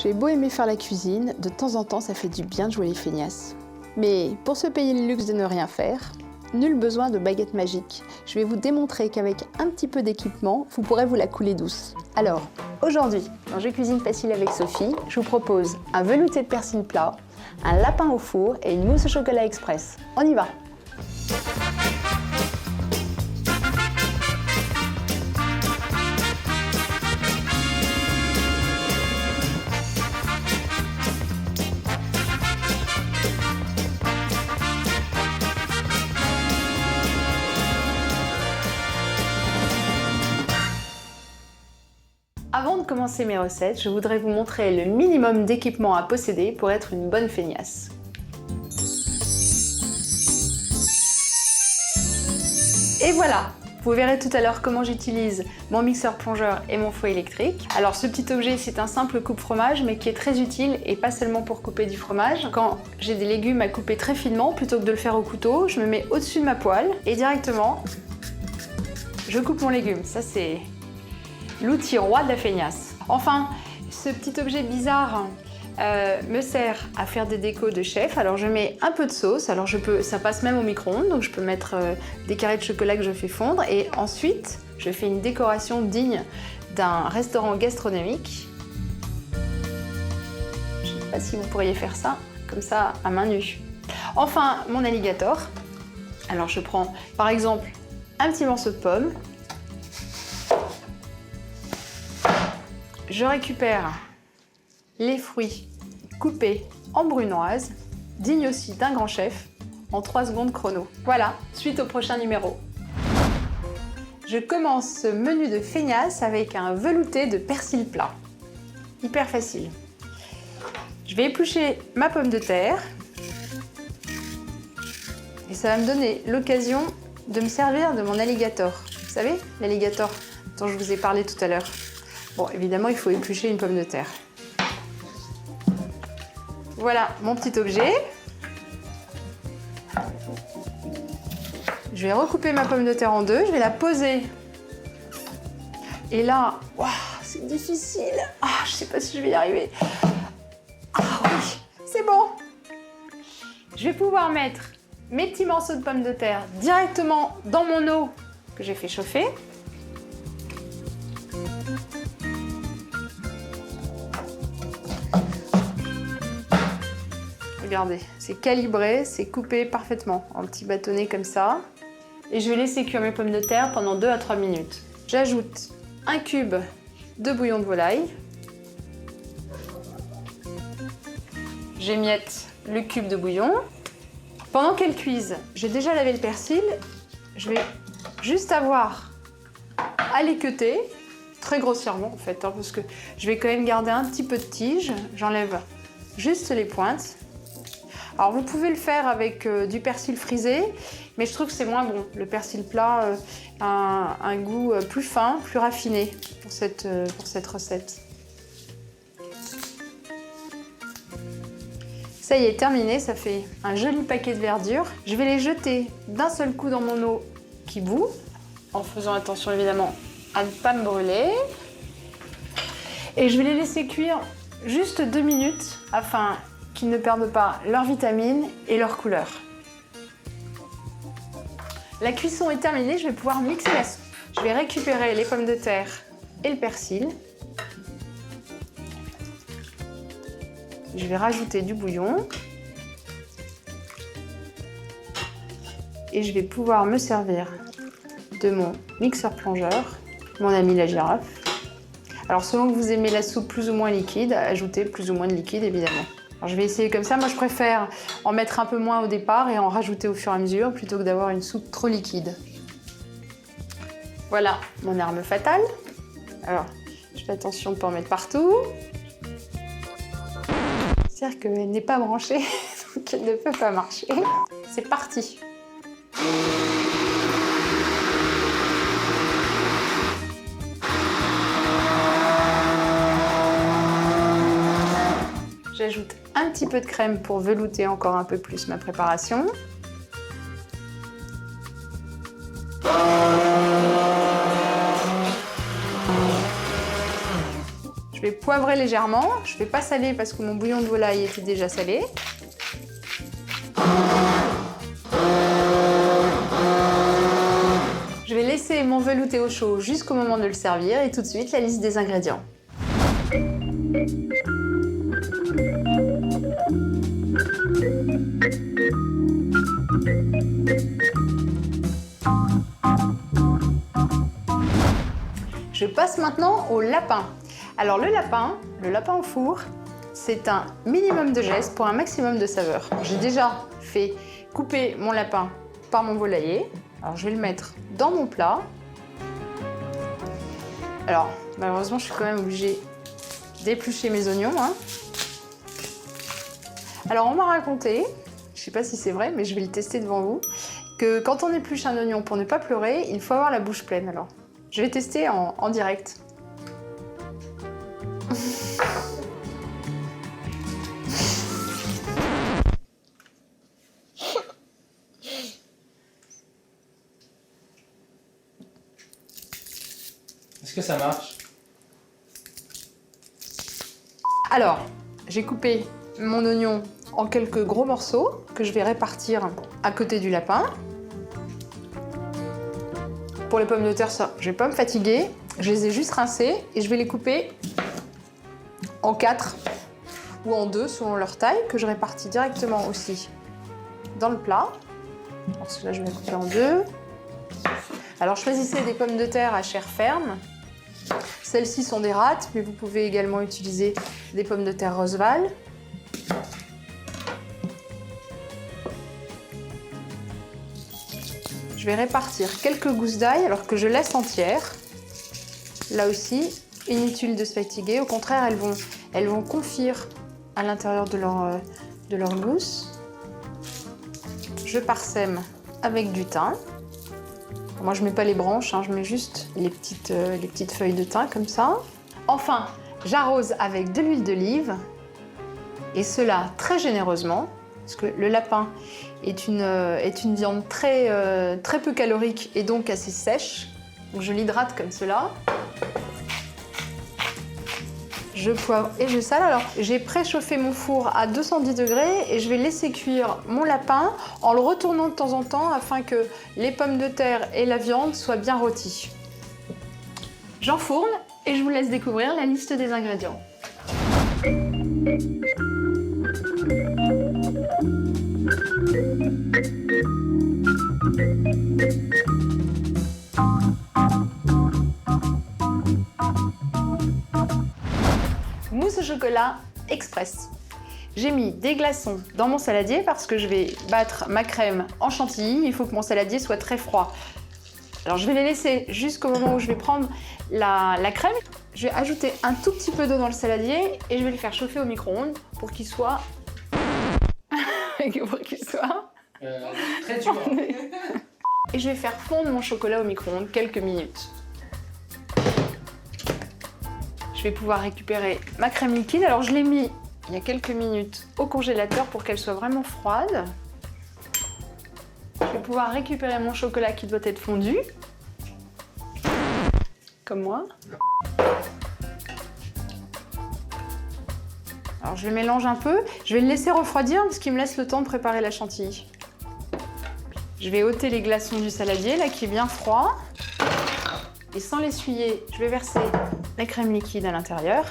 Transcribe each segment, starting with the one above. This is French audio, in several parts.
J'ai beau aimer faire la cuisine, de temps en temps ça fait du bien de jouer les feignasses. Mais pour se payer le luxe de ne rien faire, nul besoin de baguette magique. Je vais vous démontrer qu'avec un petit peu d'équipement, vous pourrez vous la couler douce. Alors, aujourd'hui, dans Je cuisine facile avec Sophie, je vous propose un velouté de persil plat, un lapin au four et une mousse au chocolat express. On y va! Avant de commencer mes recettes, je voudrais vous montrer le minimum d'équipement à posséder pour être une bonne feignasse. Et voilà! Vous verrez tout à l'heure comment j'utilise mon mixeur plongeur et mon fouet électrique. Alors ce petit objet, c'est un simple coupe-fromage, mais qui est très utile et pas seulement pour couper du fromage. Quand j'ai des légumes à couper très finement, plutôt que de le faire au couteau, je me mets au-dessus de ma poêle et directement, je coupe mon légume. Ça c'est l'outil roi de la feignasse. Enfin, ce petit objet bizarre me sert à faire des décos de chef. Alors je mets un peu de sauce, alors ça passe même au micro-ondes, donc je peux mettre des carrés de chocolat que je fais fondre et ensuite je fais une décoration digne d'un restaurant gastronomique. Je ne sais pas si vous pourriez faire ça, comme ça à main nue. Enfin, mon alligator. Alors je prends par exemple un petit morceau de pomme. Je récupère les fruits coupés en brunoise, dignes aussi d'un grand chef, en 3 secondes chrono. Voilà, suite au prochain numéro. Je commence ce menu de feignasse avec un velouté de persil plat. Hyper facile. Je vais éplucher ma pomme de terre et ça va me donner l'occasion de me servir de mon alligator. Vous savez, l'alligator dont je vous ai parlé tout à l'heure. Bon, évidemment, il faut éplucher une pomme de terre. Voilà mon petit objet. Je vais recouper ma pomme de terre en deux, je vais la poser. Et là, waouh, c'est difficile. Ah, je sais pas si je vais y arriver. Ah oui, c'est bon. Je vais pouvoir mettre mes petits morceaux de pommes de terre directement dans mon eau que j'ai fait chauffer. Regardez, c'est calibré, c'est coupé parfaitement en petits bâtonnets comme ça. Et je vais laisser cuire mes pommes de terre pendant 2 à 3 minutes. J'ajoute un cube de bouillon de volaille. J'émiette le cube de bouillon. Pendant qu'elle cuise, j'ai déjà lavé le persil. Je vais juste avoir à l'équeuter, très grossièrement en fait, parce que je vais quand même garder un petit peu de tige. J'enlève juste les pointes. Alors vous pouvez le faire avec du persil frisé, mais je trouve que c'est moins bon. Le persil plat a un goût plus fin, plus raffiné pour cette recette. Ça y est, terminé, ça fait un joli paquet de verdure. Je vais les jeter d'un seul coup dans mon eau qui bout, en faisant attention évidemment à ne pas me brûler. Et je vais les laisser cuire juste 2 minutes afin qu'ils ne perdent pas leurs vitamines et leur couleur. La cuisson est terminée, je vais pouvoir mixer la soupe. Je vais récupérer les pommes de terre et le persil. Je vais rajouter du bouillon. Et je vais pouvoir me servir de mon mixeur plongeur, mon ami la girafe. Alors selon que vous aimez la soupe plus ou moins liquide, ajoutez plus ou moins de liquide évidemment. Alors, je vais essayer comme ça. Moi, je préfère en mettre un peu moins au départ et en rajouter au fur et à mesure plutôt que d'avoir une soupe trop liquide. Voilà mon arme fatale. Alors, je fais attention de ne pas en mettre partout. C'est-à-dire qu'elle n'est pas branchée, donc elle ne peut pas marcher. C'est parti. J'ajoute un petit peu de crème pour velouter encore un peu plus ma préparation. Je vais poivrer légèrement. Je ne vais pas saler parce que mon bouillon de volaille était déjà salé. Je vais laisser mon velouté au chaud jusqu'au moment de le servir et tout de suite la liste des ingrédients. Je passe maintenant au lapin. Alors le lapin au four, c'est un minimum de gestes pour un maximum de saveur. J'ai déjà fait couper mon lapin par mon volailler. Alors je vais le mettre dans mon plat. Alors malheureusement je suis quand même obligée d'éplucher mes oignons. Alors on m'a raconté, je ne sais pas si c'est vrai mais je vais le tester devant vous, que quand on épluche un oignon pour ne pas pleurer, il faut avoir la bouche pleine. Alors je vais tester en direct. Est-ce que ça marche? Alors, j'ai coupé mon oignon en quelques gros morceaux que je vais répartir à côté du lapin. Pour les pommes de terre, ça, je vais pas me fatiguer. Je les ai juste rincées et je vais les couper en 4 ou en 2 selon leur taille, que je répartis directement aussi dans le plat. Alors là, je vais les couper en 2. Alors choisissez des pommes de terre à chair ferme. Celles-ci sont des râtes, mais vous pouvez également utiliser des pommes de terre Roseval. Je vais répartir quelques gousses d'ail alors que je laisse entières. Là aussi, inutile de se fatiguer. Au contraire, elles vont confire à l'intérieur de leur gousse. Je parsème avec du thym. Moi, je ne mets pas les branches, je mets juste les petites feuilles de thym comme ça. Enfin, j'arrose avec de l'huile d'olive et cela très généreusement parce que le lapin est une viande très peu calorique et donc assez sèche. Donc je l'hydrate comme cela. Je poivre et je sale. Alors j'ai préchauffé mon four à 210 degrés et je vais laisser cuire mon lapin en le retournant de temps en temps afin que les pommes de terre et la viande soient bien rôties. J'enfourne et je vous laisse découvrir la liste des ingrédients. Mousse au chocolat express. J'ai mis des glaçons dans mon saladier parce que je vais battre ma crème en chantilly. Il faut que mon saladier soit très froid. Alors je vais les laisser jusqu'au moment où je vais prendre la crème. Je vais ajouter un tout petit peu d'eau dans le saladier et je vais le faire chauffer au micro-ondes pour qu'il soit... très dur. Et je vais faire fondre mon chocolat au micro-ondes quelques minutes. Je vais pouvoir récupérer ma crème liquide. Alors je l'ai mis il y a quelques minutes au congélateur pour qu'elle soit vraiment froide. Je vais pouvoir récupérer mon chocolat qui doit être fondu. Comme moi. Alors je le mélange un peu. Je vais le laisser refroidir parce qu'il me laisse le temps de préparer la chantilly. Je vais ôter les glaçons du saladier là qui est bien froid. Et sans l'essuyer, je vais verser la crème liquide à l'intérieur.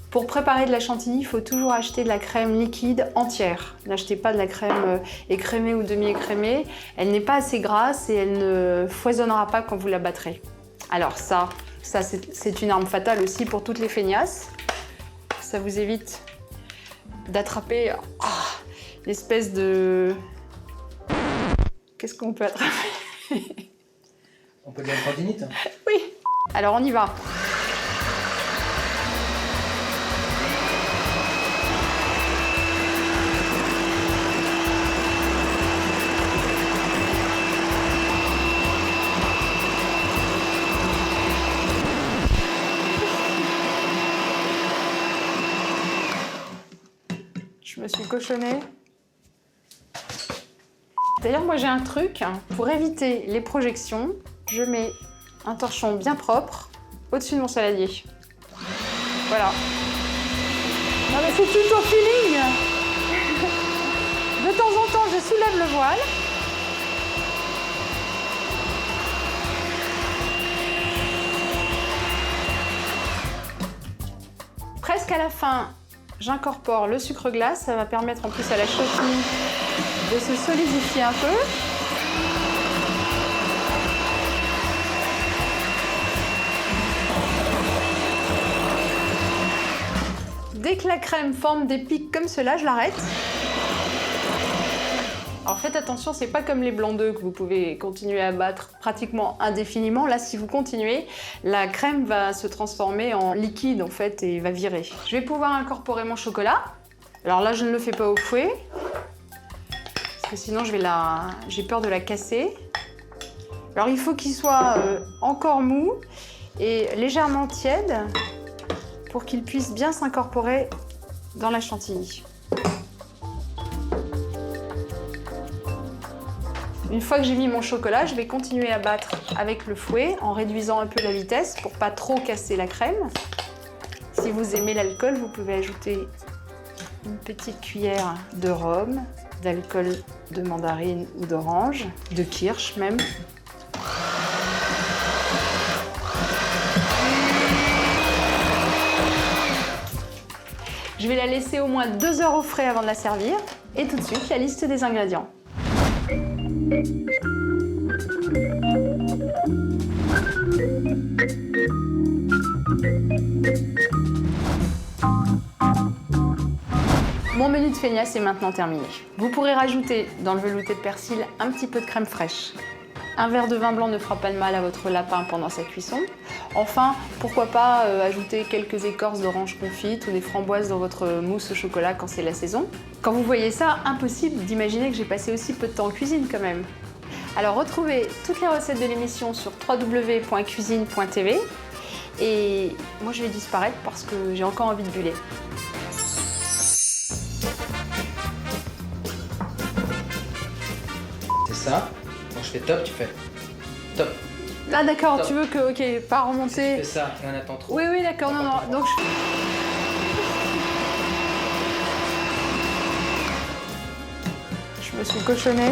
Pour préparer de la chantilly, il faut toujours acheter de la crème liquide entière. N'achetez pas de la crème écrémée ou demi-écrémée. Elle n'est pas assez grasse et elle ne foisonnera pas quand vous la battrez. Alors ça c'est une arme fatale aussi pour toutes les feignasses. Ça vous évite d'attraper l'espèce de... Qu'est-ce qu'on peut attraper? On peut dire une tendinite? Oui. Alors on y va. Je me suis cochonnée. D'ailleurs, moi j'ai un truc, pour éviter les projections, je mets un torchon bien propre au-dessus de mon saladier. Voilà. Non mais c'est tout au feeling. De temps en temps, je soulève le voile. Presque à la fin, j'incorpore le sucre glace. Ça va permettre en plus à la chantilly de se solidifier un peu. Dès que la crème forme des pics comme cela, je l'arrête. Alors faites attention, c'est pas comme les blancs d'œufs que vous pouvez continuer à battre pratiquement indéfiniment. Là, si vous continuez, la crème va se transformer en liquide en fait et va virer. Je vais pouvoir incorporer mon chocolat. Alors là, je ne le fais pas au fouet, parce que sinon j'ai peur de la casser. Alors il faut qu'il soit encore mou et légèrement tiède pour qu'il puisse bien s'incorporer dans la chantilly. Une fois que j'ai mis mon chocolat, je vais continuer à battre avec le fouet en réduisant un peu la vitesse pour pas trop casser la crème. Si vous aimez l'alcool, vous pouvez ajouter une petite cuillère de rhum, d'alcool de mandarine ou d'orange, de kirsch même. Je vais la laisser au moins 2 heures au frais avant de la servir. Et tout de suite, la liste des ingrédients. Mon menu de feignasse est maintenant terminé. Vous pourrez rajouter dans le velouté de persil un petit peu de crème fraîche. Un verre de vin blanc ne fera pas de mal à votre lapin pendant sa cuisson. Enfin, pourquoi pas ajouter quelques écorces d'orange confite ou des framboises dans votre mousse au chocolat quand c'est la saison. Quand vous voyez ça, impossible d'imaginer que j'ai passé aussi peu de temps en cuisine quand même. Alors retrouvez toutes les recettes de l'émission sur www.cuisine.tv et moi je vais disparaître parce que j'ai encore envie de buller. C'est ça. Quand je fais top, tu fais top. Ah d'accord, Top. tu veux que, ok, pas Tu remonter. fais ça et on attend trop. Oui, oui, d'accord, non, non. Donc je me suis cochonnée.